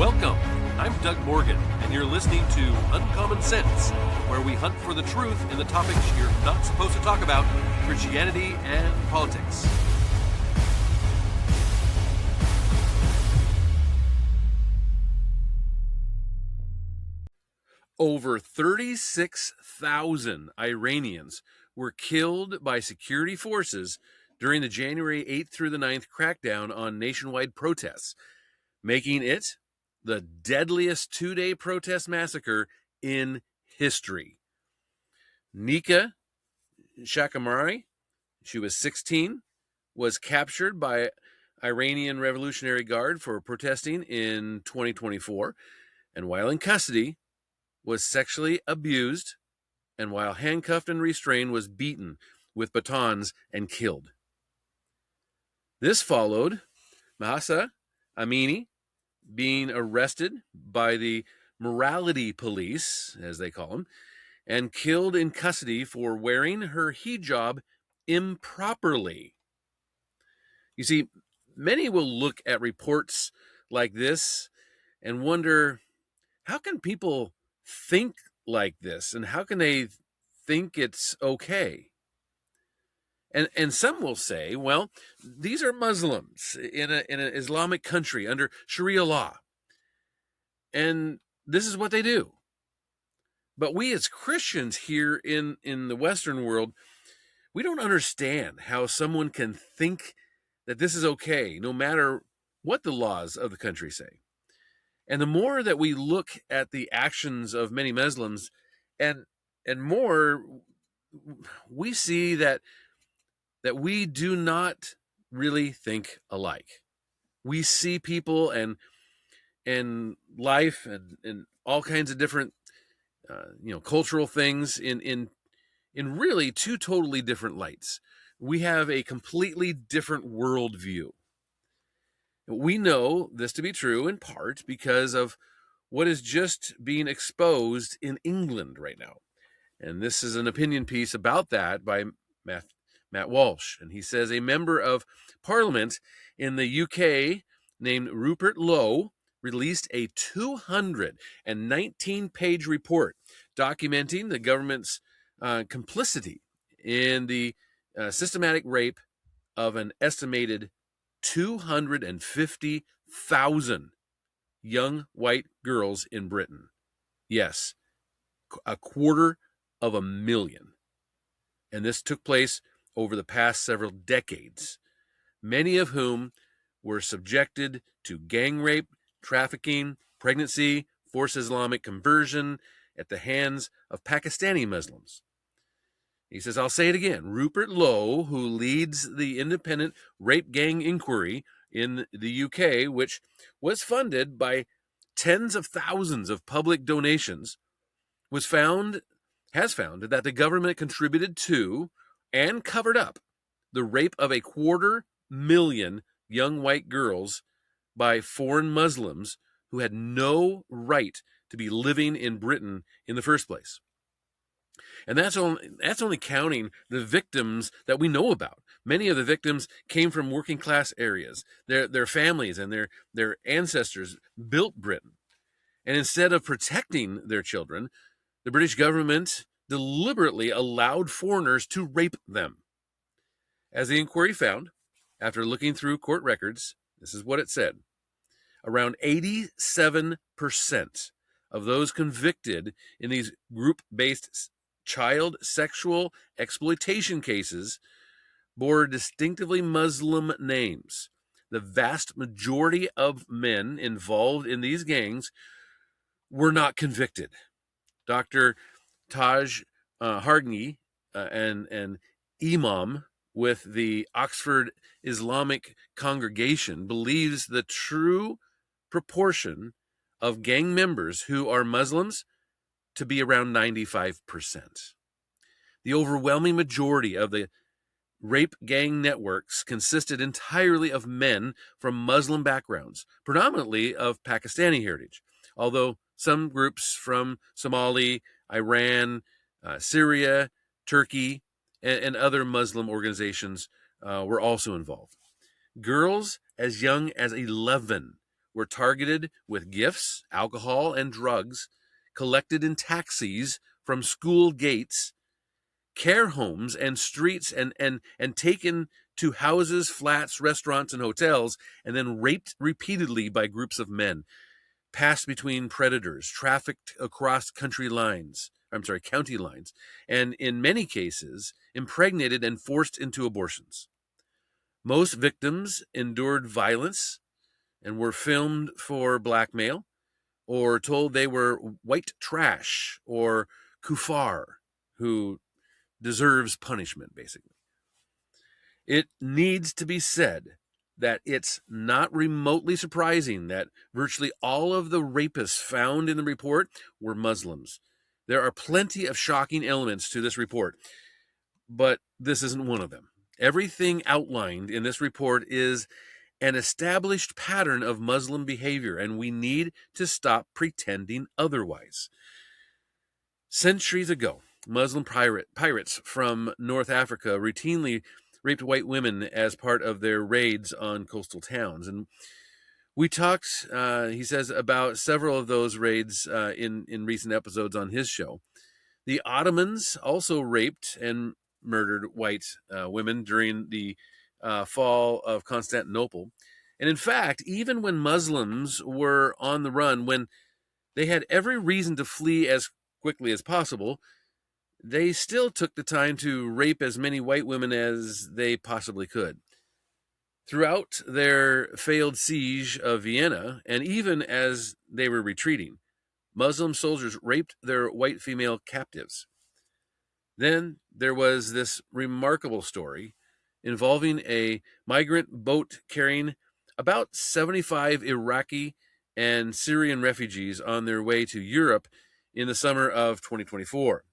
Welcome. I'm Doug Morgan, and you're listening to Uncommon Sense, where we hunt for the truth in the topics you're not supposed to talk about, Christianity and politics. Over 36,000 Iranians were killed by security forces during the January 8th through the 9th crackdown on nationwide protests, making it the deadliest two-day protest massacre in history. Nika Shakamari, she was 16, was captured by Iranian Revolutionary Guard for protesting in 2024, and while in custody, was sexually abused, and while handcuffed and restrained, was beaten with batons and killed. This followed Mahsa Amini being arrested by the morality police, as they call them, and killed in custody for wearing her hijab improperly. You see, many will look at reports like this and wonder, how can people think like this, and how can they think it's okay? And some will say, well, these are Muslims in an Islamic country under Sharia law, and this is what they do. But we as Christians here in the Western world, we don't understand how someone can think that this is okay, no matter what the laws of the country say. And the more that we look at the actions of many Muslims, and more, we see that we do not really think alike. We see people and life and all kinds of different cultural things in really two totally different lights. We have a completely different worldview. We know this to be true in part because of what is just being exposed in England right now. And this is an opinion piece about that by Matt Walsh. And he says a member of Parliament in the UK named Rupert Lowe released a 219-page report documenting the government's complicity in the systematic rape of an estimated 250,000 young white girls in Britain. Yes, 250,000. And this took place over the past several decades, many of whom were subjected to gang rape, trafficking, pregnancy, forced Islamic conversion at the hands of Pakistani Muslims. He says, I'll say it again, Rupert Lowe, who leads the independent rape gang inquiry in the UK, which was funded by tens of thousands of public donations, has found that the government contributed to and covered up the rape of 250,000 young white girls by foreign Muslims who had no right to be living in Britain in the first place. And that's only counting the victims that we know about. Many of the victims came from working class areas. Their families and their ancestors built Britain. And instead of protecting their children, the British government deliberately allowed foreigners to rape them. As the inquiry found, after looking through court records, this is what it said. Around 87% of those convicted in these group-based child sexual exploitation cases bore distinctively Muslim names. The vast majority of men involved in these gangs were not convicted. Dr. Taj Hargni, an imam with the Oxford Islamic congregation, believes the true proportion of gang members who are Muslims to be around 95%. The overwhelming majority of the rape gang networks consisted entirely of men from Muslim backgrounds, predominantly of Pakistani heritage, although some groups from Somalia, Iran, Syria, Turkey, and other Muslim organizations were also involved. Girls as young as 11 were targeted with gifts, alcohol, and drugs collected in taxis from school gates, care homes, and streets, and taken to houses, flats, restaurants, and hotels, and then raped repeatedly by groups of men, passed between predators, trafficked across county lines, and in many cases, impregnated and forced into abortions. Most victims endured violence and were filmed for blackmail or told they were white trash or kuffar, who deserves punishment, basically. It needs to be said that it's not remotely surprising that virtually all of the rapists found in the report were Muslims. There are plenty of shocking elements to this report, but this isn't one of them. Everything outlined in this report is an established pattern of Muslim behavior, and we need to stop pretending otherwise. Centuries ago, Muslim pirates from North Africa routinely raped white women as part of their raids on coastal towns. And we talked, he says, about several of those raids in recent episodes on his show. The Ottomans also raped and murdered white women during the fall of Constantinople. And in fact, even when Muslims were on the run, when they had every reason to flee as quickly as possible, they still took the time to rape as many white women as they possibly could. Throughout their failed siege of Vienna, and even as they were retreating, Muslim soldiers raped their white female captives. Then there was this remarkable story involving a migrant boat carrying about 75 Iraqi and Syrian refugees on their way to Europe in the summer of 2024.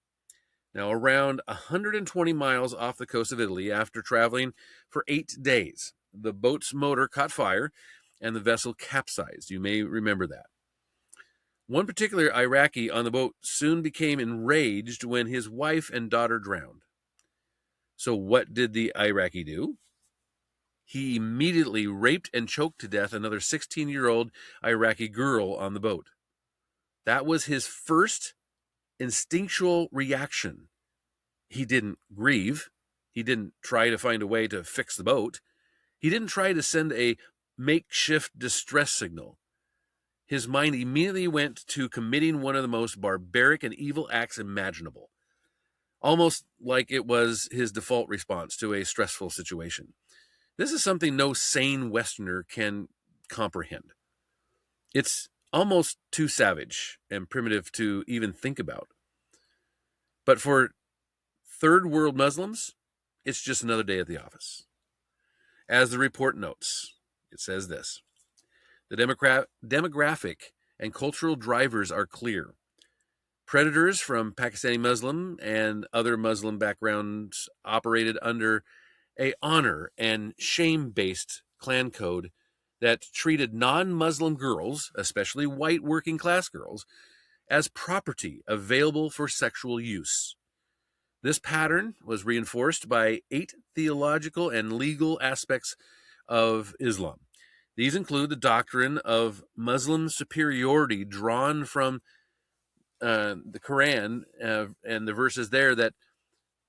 Now, around 120 miles off the coast of Italy, after traveling for 8 days, the boat's motor caught fire and the vessel capsized. You may remember that. One particular Iraqi on the boat soon became enraged when his wife and daughter drowned. So what did the Iraqi do? He immediately raped and choked to death another 16-year-old Iraqi girl on the boat. That was his first instinctual reaction. He didn't grieve. He didn't try to find a way to fix the boat. He didn't try to send a makeshift distress signal. His mind immediately went to committing one of the most barbaric and evil acts imaginable, almost like it was his default response to a stressful situation. This is something no sane Westerner can comprehend. It's almost too savage and primitive to even think about. But for third world Muslims, it's just another day at the office. As the report notes, it says this: the demographic and cultural drivers are clear. Predators from Pakistani Muslim and other Muslim backgrounds operated under an honor and shame-based clan code that treated non-Muslim girls, especially white working-class girls, as property available for sexual use. This pattern was reinforced by 8 theological and legal aspects of Islam. These include the doctrine of Muslim superiority drawn from the Quran and the verses there that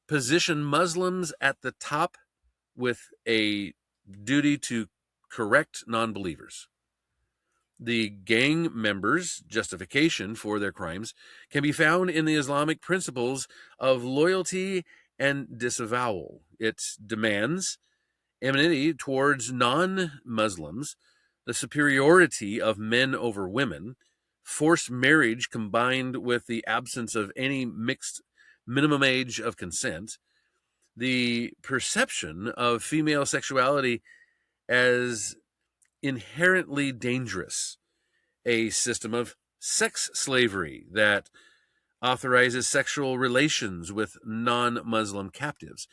position Muslims at the top with a duty to correct non-believers. The gang members' justification for their crimes can be found in the Islamic principles of loyalty and disavowal. It demands enmity towards non-Muslims, the superiority of men over women, forced marriage combined with the absence of any mixed minimum age of consent, the perception of female sexuality as inherently dangerous, a system of sex slavery that authorizes sexual relations with non-Muslim captives,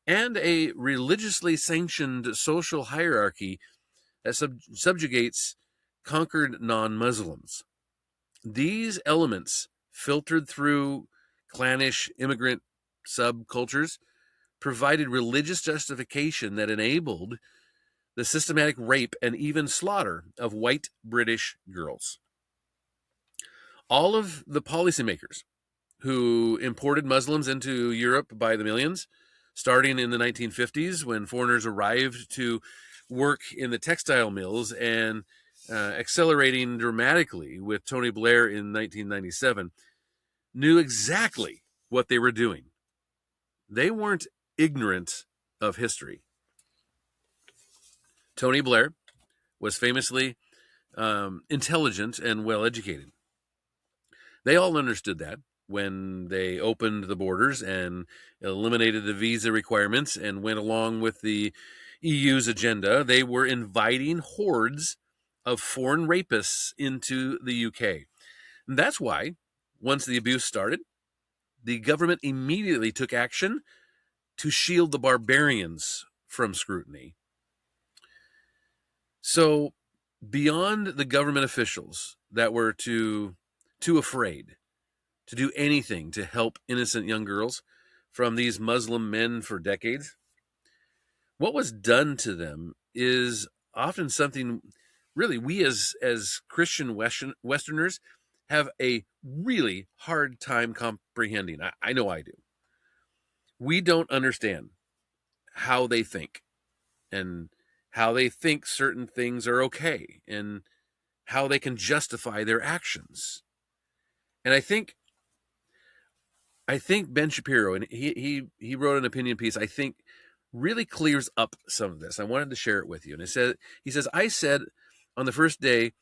and a religiously sanctioned social hierarchy that subjugates conquered non-Muslims. These elements, filtered through clannish immigrant subcultures, provided religious justification that enabled the systematic rape and even slaughter of white British girls. All of the policymakers who imported Muslims into Europe by the millions, starting in the 1950s when foreigners arrived to work in the textile mills and accelerating dramatically with Tony Blair in 1997, knew exactly what they were doing. They weren't ignorant of history. Tony Blair was famously intelligent and well educated. They all understood that when they opened the borders and eliminated the visa requirements and went along with the EU's agenda. They were inviting hordes of foreign rapists into the UK. And that's why, once the abuse started, the government immediately took action to shield the barbarians from scrutiny. So, beyond the government officials that were too afraid to do anything to help innocent young girls from these Muslim men for decades, what was done to them is often something really we as Christian Westerners have a really hard time comprehending. I know I do. We don't understand how they think and how they think certain things are okay and how they can justify their actions. And I think Ben Shapiro, and he wrote an opinion piece, I think really clears up some of this. I wanted to share it with you. And he says, I said on the first day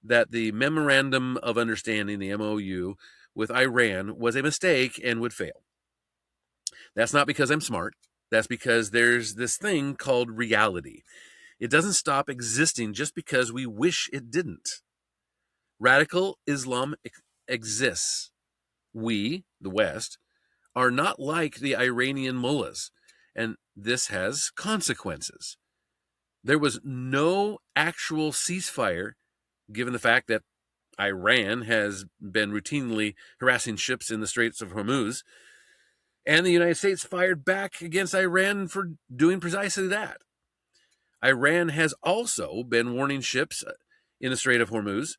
that the Memorandum of Understanding, the MOU, with Iran was a mistake and would fail. That's not because I'm smart. That's because there's this thing called reality. It doesn't stop existing just because we wish it didn't. Radical Islam exists. We, the West, are not like the Iranian mullahs, and this has consequences. There was no actual ceasefire, given the fact that Iran has been routinely harassing ships in the Straits of Hormuz, and the United States fired back against Iran for doing precisely that. Iran has also been warning ships in the Strait of Hormuz,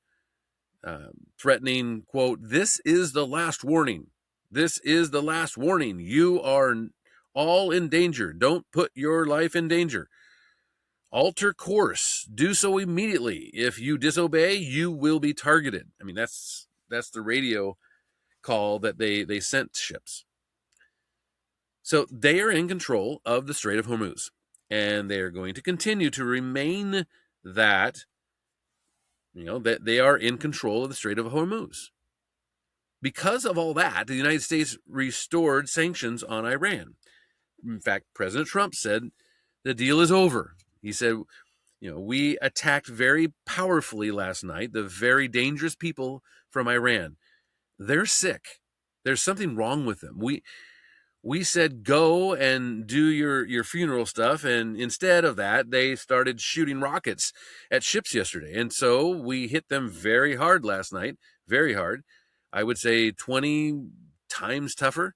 threatening, quote, "This is the last warning. This is the last warning. You are all in danger. Don't put your life in danger. Alter course. Do so immediately. If you disobey, you will be targeted." I mean, that's the radio call that they sent ships. So they are in control of the Strait of Hormuz, and they are going to continue to remain that, that they are in control of the Strait of Hormuz. Because of all that, the United States restored sanctions on Iran. In fact, President Trump said the deal is over. He said, we attacked very powerfully last night the very dangerous people from Iran. They're sick. There's something wrong with them. We said go and do your funeral stuff, and instead of that, they started shooting rockets at ships yesterday. And so we hit them very hard last night, very hard. I would say 20 times tougher.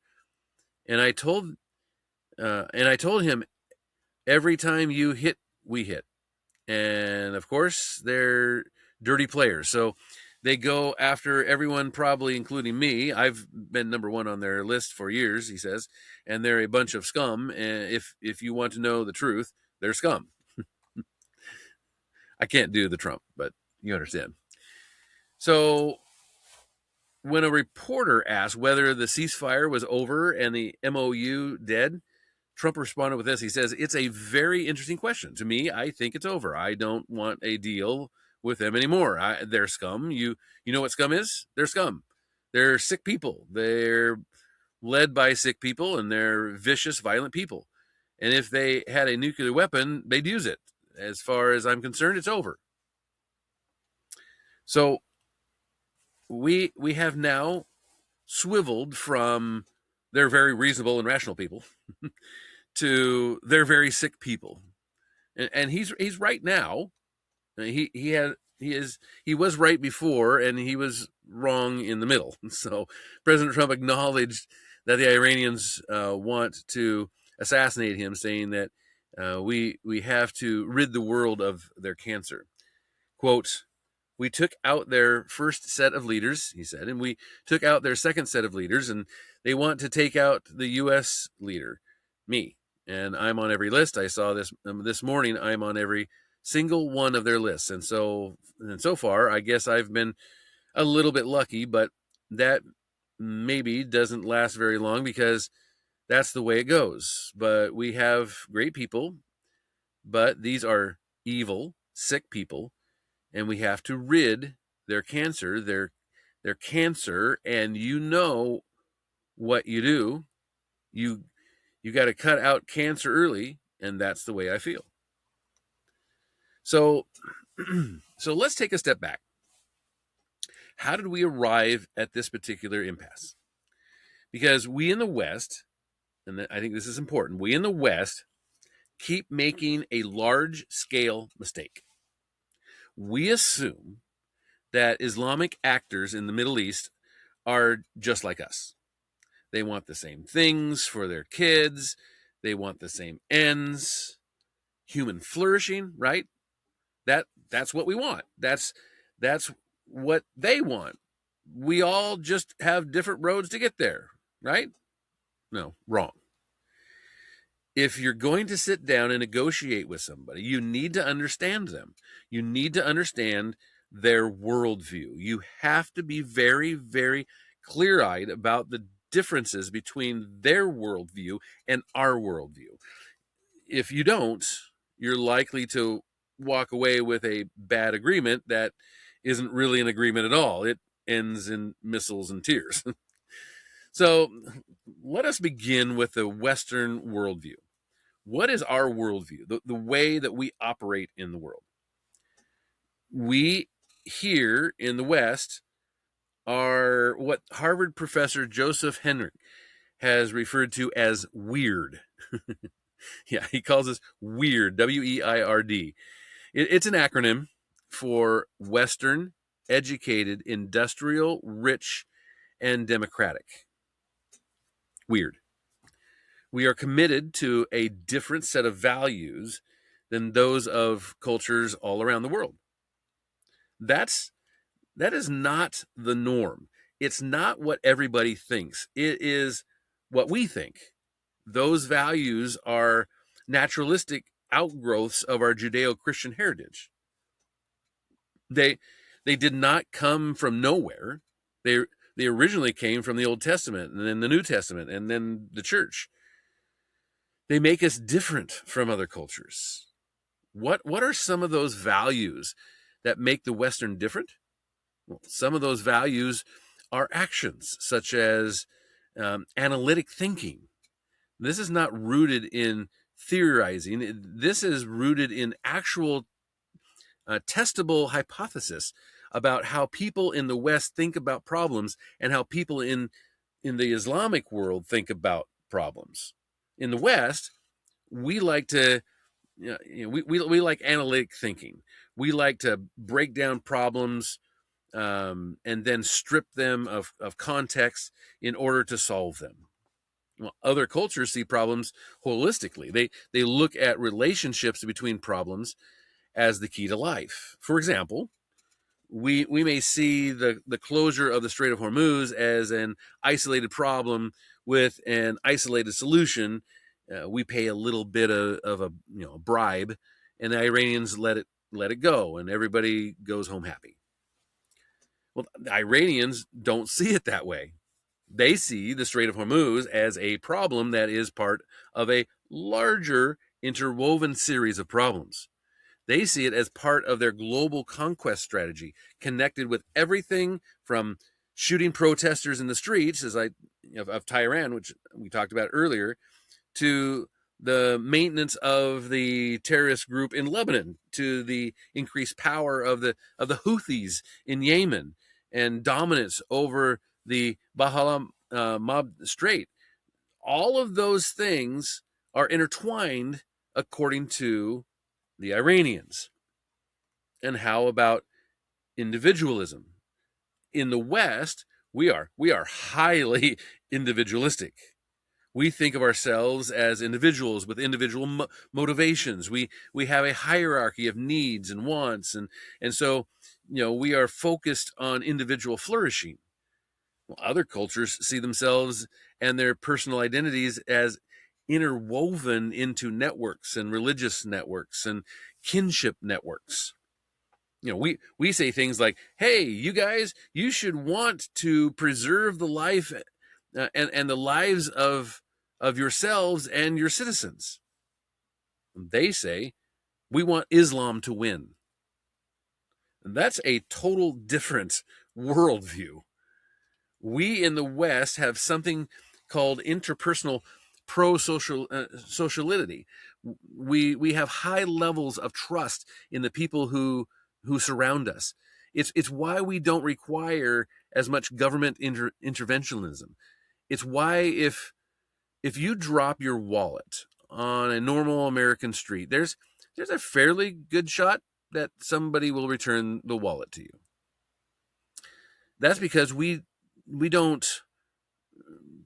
And I told him, every time you hit, we hit. And of course, they're dirty players. So they go after everyone, probably including me. I've been number one on their list for years, he says, and they're a bunch of scum. And if you want to know the truth, they're scum. I can't do the Trump, but you understand. So when a reporter asked whether the ceasefire was over and the MOU dead, Trump responded with this. He says, "It's a very interesting question. To me, I think it's over. I don't want a deal with them anymore. They're scum. You know what scum is? They're scum. They're sick people. They're led by sick people, and they're vicious, violent people. And if they had a nuclear weapon, they'd use it. As far as I'm concerned, it's over." So we have now swiveled from they're very reasonable and rational people to they're very sick people. And he's right now. He was right before, and he was wrong in the middle. So President Trump acknowledged that the Iranians want to assassinate him, saying that We have to rid the world of their cancer. Quote, we took out their first set of leaders, he said, and we took out their second set of leaders, and they want to take out the U.S. leader, me. And I'm on every list. I saw this morning. I'm on every single one of their lists. And so far, I guess I've been a little bit lucky, but that maybe doesn't last very long because that's the way it goes. But we have great people, but these are evil, sick people, and we have to rid their cancer, their cancer, and you know what you do. You got to cut out cancer early, and that's the way I feel. So so let's take a step back. How did we arrive at this particular impasse? Because we in the West, and I think this is important, we in the West keep making a large scale mistake. We assume that Islamic actors in the Middle East are just like us. They want the same things for their kids. They want the same ends. Human flourishing, right? That's what we want. That's what they want. We all just have different roads to get there, right? No, wrong. If you're going to sit down and negotiate with somebody, you need to understand them. You need to understand their worldview. You have to be very, very clear-eyed about the differences between their worldview and our worldview. If you don't, you're likely to walk away with a bad agreement that isn't really an agreement at all. It ends in missiles and tears. So let us begin with the Western worldview. What is our worldview? The way that we operate in the world. We here in the West are what Harvard professor Joseph Henry has referred to as weird. Yeah, he calls us weird, W-E-I-R-D. It's an acronym for Western, educated, industrial, rich, and democratic. Weird. We are committed to a different set of values than those of cultures all around the world. That is not the norm. It's not what everybody thinks. It is what we think. Those values are naturalistic outgrowths of our Judeo-Christian heritage. They did not come from nowhere. They originally came from the Old Testament and then the New Testament and then the church. They make us different from other cultures. What are some of those values that make the Western different? Well, some of those values are actions, such as analytic thinking. This is not rooted in theorizing. This is rooted in actual testable hypothesis about how people in the West think about problems and how people in the Islamic world think about problems. In the West, we like to, we like analytic thinking. We like to break down problems and then strip them of context in order to solve them. Well, other cultures see problems holistically. They look at relationships between problems as the key to life. For example, we may see the closure of the Strait of Hormuz as an isolated problem with an isolated solution. We pay a little bit of a bribe, and the Iranians let it go, and everybody goes home happy. Well, the Iranians don't see it that way. They see the Strait of Hormuz as a problem that is part of a larger interwoven series of problems. They see it as part of their global conquest strategy, connected with everything from shooting protesters in the streets, of Tehran, which we talked about earlier, to the maintenance of the terrorist group in Lebanon, to the increased power of the Houthis in Yemen, and dominance over the Bab Strait. All of those things are intertwined according to the Iranians. And how about individualism? In the West, we are highly individualistic. We think of ourselves as individuals with individual motivations. We have a hierarchy of needs and wants, and so we are focused on individual flourishing. Well, other cultures see themselves and their personal identities as interwoven into networks and religious networks and kinship networks. We say things like, "Hey, you guys, you should want to preserve the life and the lives of yourselves and your citizens." They say, "We want Islam to win." That's a total different worldview. We in the West have something called interpersonal sociality. We have high levels of trust in the people who surround us. It's why we don't require as much government interventionism. It's why if you drop your wallet on a normal American street, there's a fairly good shot that somebody will return the wallet to you. That's because we don't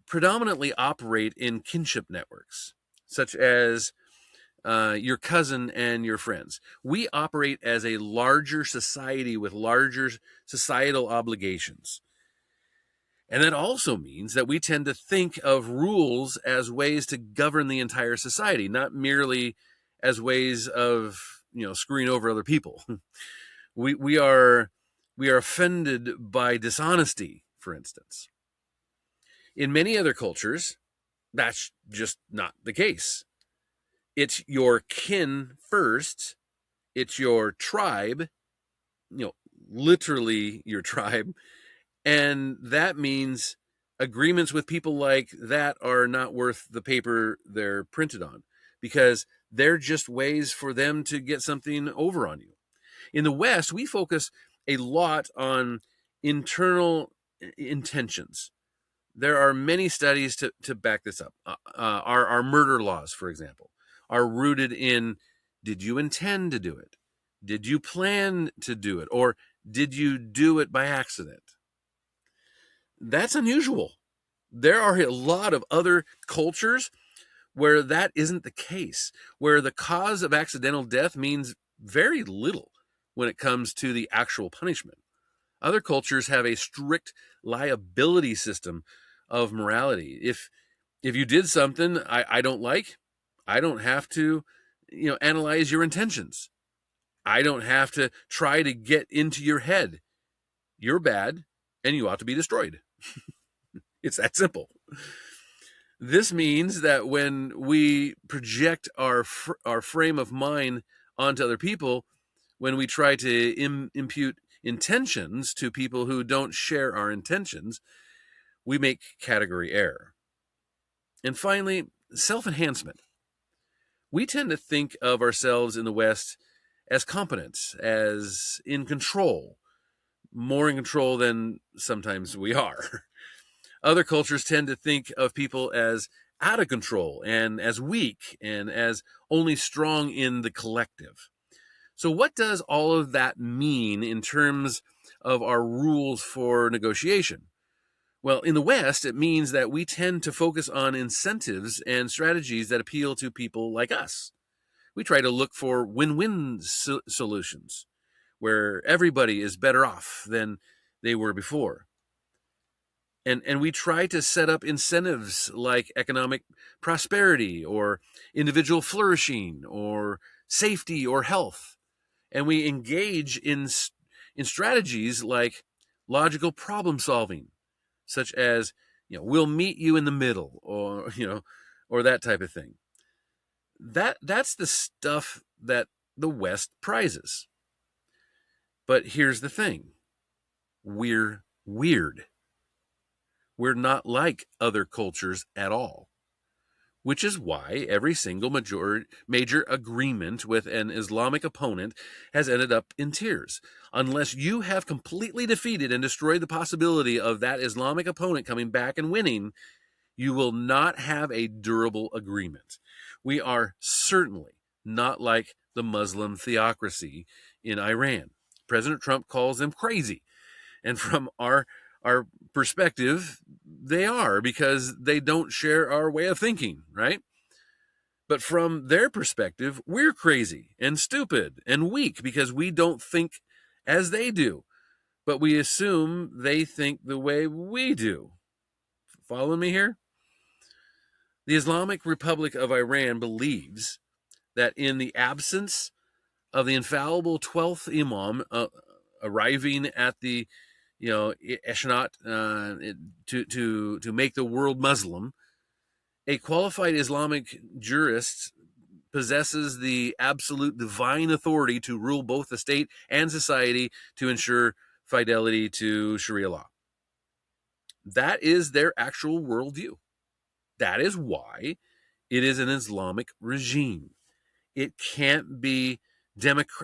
predominantly operate in kinship networks, such as your cousin and your friends. We operate as a larger society with larger societal obligations. And that also means that we tend to think of rules as ways to govern the entire society, not merely as ways of screwing over other people. we are offended by dishonesty, for instance. In many other cultures, that's just not the case. It's your kin first. It's your tribe, literally your tribe. And that means agreements with people like that are not worth the paper they're printed on, because they're just ways for them to get something over on you. In the West, we focus a lot on internal intentions. There are many studies to back this up. Our murder laws, for example, are rooted in, did you intend to do it? Did you plan to do it? Or did you do it by accident? That's unusual. There are a lot of other cultures where that isn't the case, where the cause of accidental death means very little when it comes to the actual punishment. Other cultures have a strict liability system of morality. If you did something I don't like, I don't have to analyze your intentions. I don't have to try to get into your head. You're bad and you ought to be destroyed. It's that simple. This means that when we project our frame of mind onto other people, when we try to impute intentions to people who don't share our intentions, we make category error. And finally, self-enhancement. We tend to think of ourselves in the West as competent, as in control, more in control than sometimes we are. Other cultures tend to think of people as out of control and as weak and as only strong in the collective. So what does all of that mean in terms of our rules for negotiation? Well, in the West, it means that we tend to focus on incentives and strategies that appeal to people like us. We try to look for win-win solutions where everybody is better off than they were before. And we try to set up incentives like economic prosperity or individual flourishing or safety or health. And we engage in strategies like logical problem solving, such as, we'll meet you in the middle, or, or that type of thing. That's the stuff that the West prizes. But here's the thing. We're weird. We're not like other cultures at all, which is why every single major agreement with an Islamic opponent has ended up in tears. Unless you have completely defeated and destroyed the possibility of that Islamic opponent coming back and winning, you will not have a durable agreement. We are certainly not like the Muslim theocracy in Iran. President Trump calls them crazy. And from our perspective, they are, because they don't share our way of thinking, right? But from their perspective, we're crazy and stupid and weak because we don't think as they do, but we assume they think the way we do. Follow me here? The Islamic Republic of Iran believes that in the absence of the infallible 12th Imam arriving at the Eshnat to make the world Muslim, a qualified Islamic jurist possesses the absolute divine authority to rule both the state and society to ensure fidelity to Sharia law. That is their actual worldview. That is why it is an Islamic regime. It can't be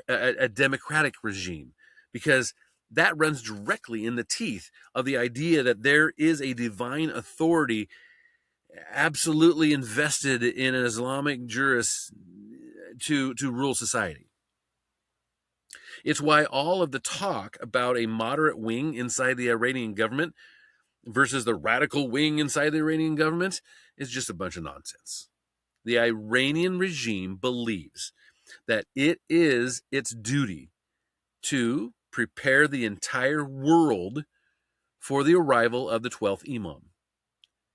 a democratic regime, because that runs directly in the teeth of the idea that there is a divine authority absolutely invested in an Islamic jurist to rule society. It's why all of the talk about a moderate wing inside the Iranian government versus the radical wing inside the Iranian government is just a bunch of nonsense. The Iranian regime believes that it is its duty to prepare the entire world for the arrival of the 12th Imam.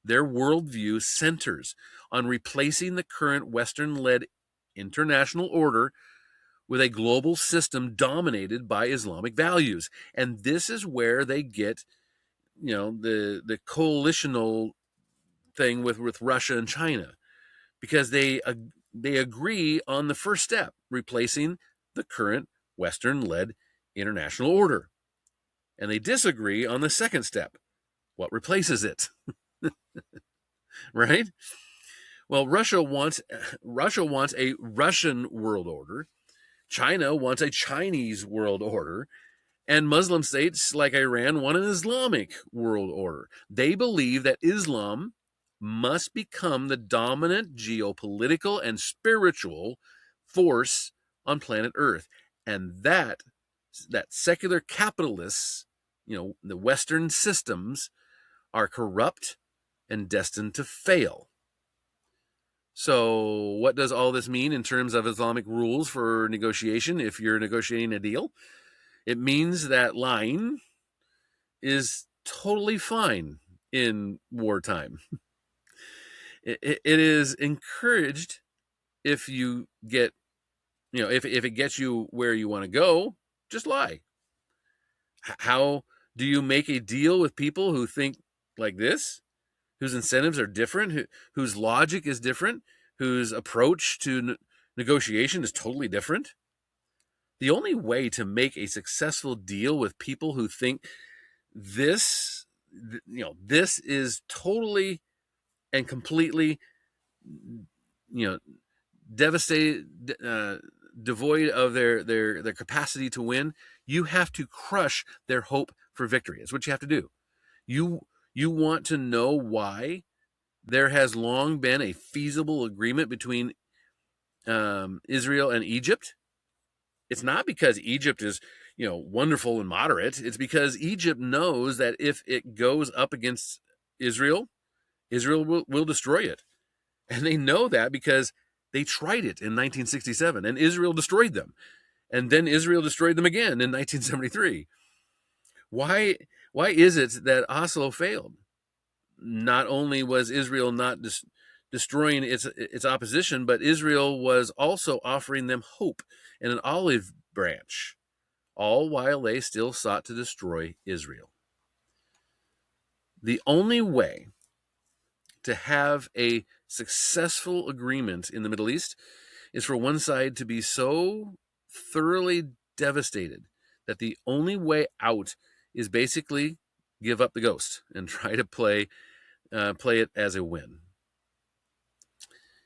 Their worldview centers on replacing the current Western-led international order with a global system dominated by Islamic values. And this is where they get, the coalitional thing with Russia and China, because they agree on the first step, replacing the current Western-led international order. And they disagree on the second step, what replaces it. Right? Well, Russia wants a Russian world order. China wants a Chinese world order. And Muslim states like Iran want an Islamic world order. They believe that Islam must become the dominant geopolitical and spiritual force on planet Earth. And that secular capitalists, the Western systems, are corrupt and destined to fail. So what does all this mean in terms of Islamic rules for negotiation if you're negotiating a deal? It means that lying is totally fine in wartime. It is encouraged if you get, if it gets you where you want to go, just lie. How do you make a deal with people who think like this, whose incentives are different, whose logic is different, whose approach to negotiation is totally different? The only way to make a successful deal with people who think this is totally and completely, devastated, devoid of their capacity to win, you have to crush their hope for victory. That's what you have to do. You want to know why there has long been a feasible agreement between Israel and Egypt? It's not because Egypt is, wonderful and moderate. It's because Egypt knows that if it goes up against Israel, Israel will destroy it. And they know that because they tried it in 1967 and Israel destroyed them. And then Israel destroyed them again in 1973. Why is it that Oslo failed? Not only was Israel not destroying its opposition, but Israel was also offering them hope and an olive branch, all while they still sought to destroy Israel. The only way to have a successful agreement in the Middle East is for one side to be so thoroughly devastated that the only way out is basically give up the ghost and try to play it as a win.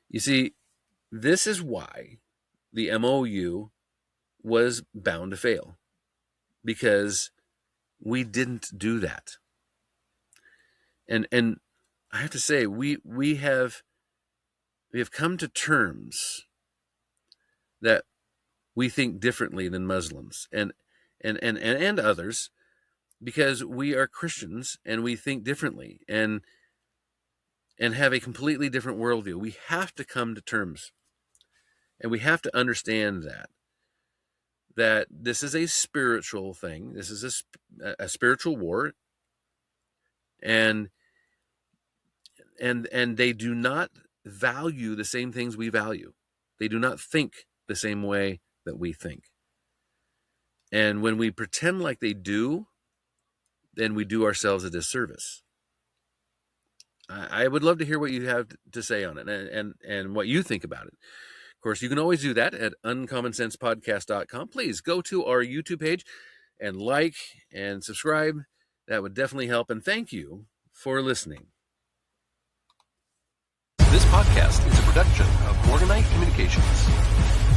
You see, this is why the MOU was bound to fail, because we didn't do that. And I have to say, we have come to terms that we think differently than Muslims and others, because we are Christians and we think differently and have a completely different worldview. We have to come to terms, and we have to understand that this is a spiritual thing. This is a spiritual war, and they do not value the same things we value. They do not think the same way that we think. And when we pretend like they do, then we do ourselves a disservice. I would love to hear what you have to say on it and what you think about it. Of course, you can always do that at uncommonsensepodcast.com. Please go to our YouTube page and like and subscribe. That would definitely help. And thank you for listening. This podcast is a production of Morganite Communications.